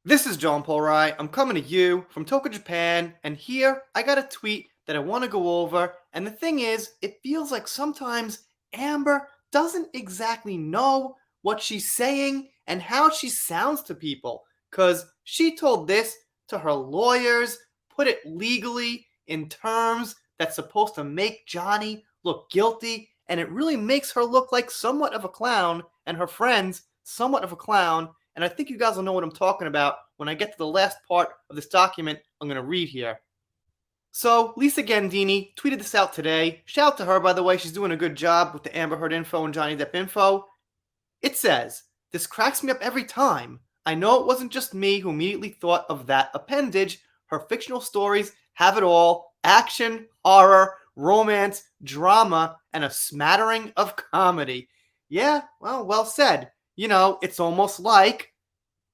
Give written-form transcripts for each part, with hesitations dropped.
This is John Paul Rai. I'm coming to you from Tokyo, Japan, and here I got a tweet that I want to go over. And the thing is, it feels like sometimes Amber doesn't exactly know what she's saying and how she sounds to people. Because she told this to her lawyers, put it legally in terms that's supposed to make Johnny look guilty, and it really makes her look like somewhat of a clown, and her friends somewhat of a clown. And I think you guys will know what I'm talking about when I get to the last part of this document I'm going to read here. So, Lisa Gandini tweeted this out today. Shout out to her, by the way. She's doing a good job with the Amber Heard info and Johnny Depp info. It says, "This cracks me up every time. I know it wasn't just me who immediately thought of that appendage. Her fictional stories have it all: action, horror, romance, drama, and a smattering of comedy." Yeah, well said. It's almost like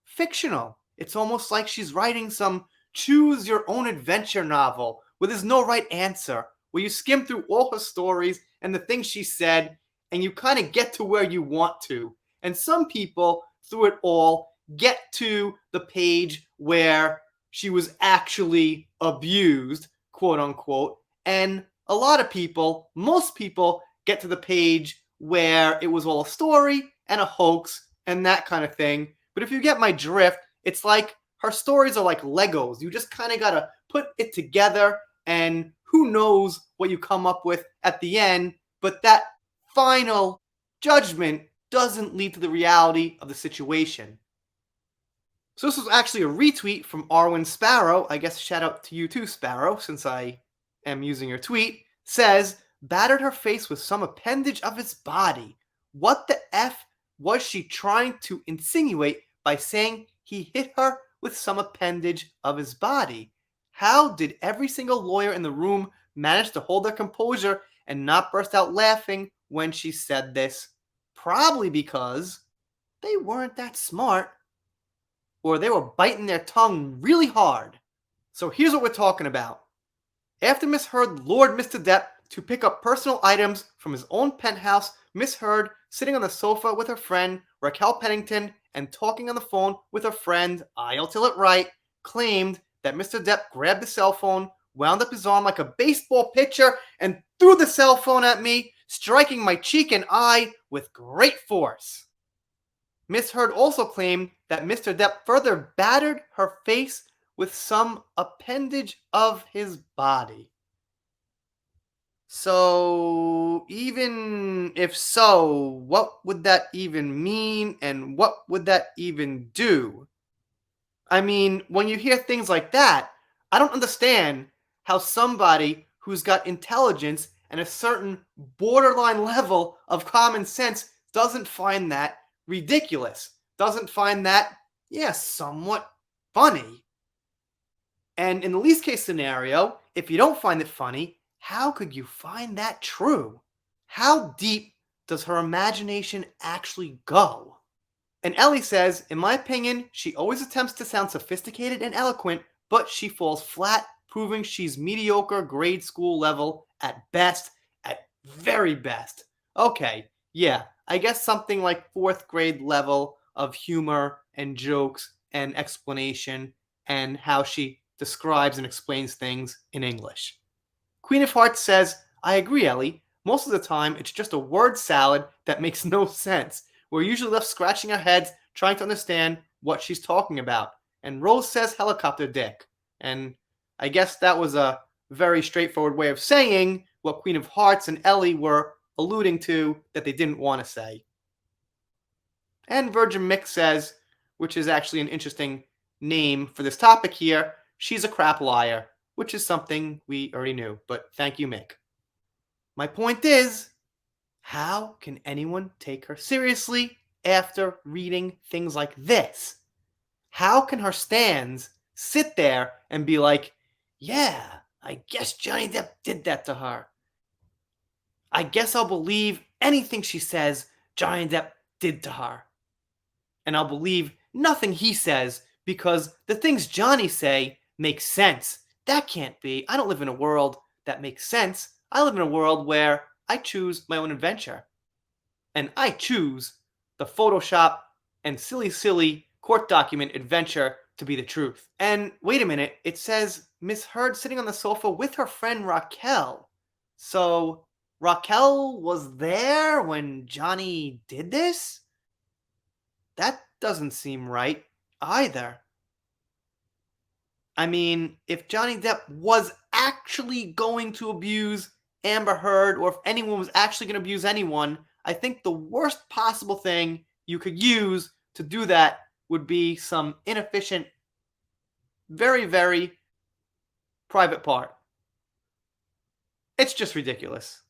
fictional. It's almost like she's writing some choose your own adventure novel where there's no right answer, where you skim through all her stories and the things she said, and you kind of get to where you want to. And some people, through it all, get to the page where she was actually abused, quote unquote, and a lot of people, most people, get to the page where it was all a story and a hoax and that kind of thing. But if you get my drift, it's like her stories are like Legos. You just kind of got to put it together, and who knows what you come up with at the end. But that final judgment doesn't lead to the reality of the situation. So this was actually a retweet from Arwen Sparrow. I guess shout out to you too, Sparrow, since I am using your tweet. Says, battered her face with some appendage of his body. What the F was she trying to insinuate by saying he hit her with some appendage of his body? How did every single lawyer in the room manage to hold their composure and not burst out laughing when she said this? Probably because they weren't that smart, or they were biting their tongue really hard. So here's what we're talking about. After Miss Heard lured Mr. Depp to pick up personal items from his own penthouse, Miss Heard, sitting on the sofa with her friend Raquel Pennington and talking on the phone with her friend I'll Tell It Right, claimed that Mr. Depp grabbed the cell phone, wound up his arm like a baseball pitcher, and threw the cell phone at me, striking my cheek and eye with great force. Miss Heard also claimed that Mr. Depp further battered her face with some appendage of his body. So, even if so, what would that even mean, and what would that even do? I mean, when you hear things like that, I don't understand how somebody who's got intelligence and a certain borderline level of common sense doesn't find that ridiculous, doesn't find that, somewhat funny. And in the least case scenario, if you don't find it funny, how could you find that true? How deep does her imagination actually go? And Ellie says, in my opinion, she always attempts to sound sophisticated and eloquent, but she falls flat, proving she's mediocre grade school level at best, at very best. Okay, yeah, I guess something like 4th grade level of humor and jokes and explanation and how she describes and explains things in English. Queen of Hearts says, I agree, Ellie. Most of the time, it's just a word salad that makes no sense. We're usually left scratching our heads trying to understand what she's talking about. And Rose says helicopter dick. And I guess that was a very straightforward way of saying what Queen of Hearts and Ellie were alluding to that they didn't want to say. And Virgin Mick says, which is actually an interesting name for this topic here, she's a crap liar, which is something we already knew, but thank you, Mick. My point is, how can anyone take her seriously after reading things like this? How can her stans sit there and be like, yeah, I guess Johnny Depp did that to her. I guess I'll believe anything she says Johnny Depp did to her. And I'll believe nothing he says because the things Johnny say make sense. That can't be. I don't live in a world that makes sense. I live in a world where I choose my own adventure. And I choose the Photoshop and silly court document adventure to be the truth. And wait a minute, it says Miss Heard sitting on the sofa with her friend Raquel. So Raquel was there when Johnny did this? That doesn't seem right either. I mean, if Johnny Depp was actually going to abuse Amber Heard, or if anyone was actually going to abuse anyone, I think the worst possible thing you could use to do that would be some inefficient, very, very private part. It's just ridiculous.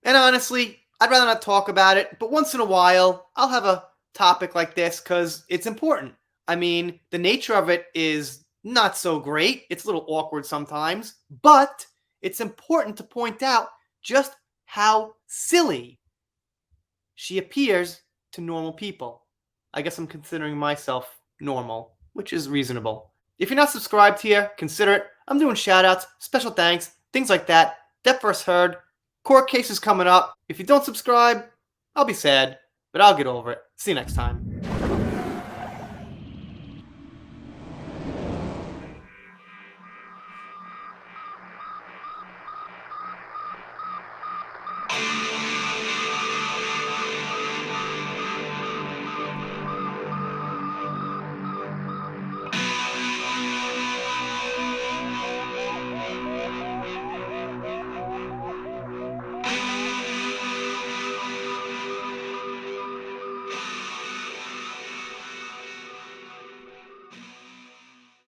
And honestly, I'd rather not talk about it, but once in a while, I'll have a topic like this because it's important. I mean, the nature of it is not so great. It's a little awkward sometimes, but it's important to point out just how silly she appears to normal people. I guess I'm considering myself normal, which is reasonable. If you're not subscribed here, consider it. I'm doing shoutouts, special thanks, things like that. Depp vs. Heard. Court cases coming up. If you don't subscribe, I'll be sad, but I'll get over it. See you next time.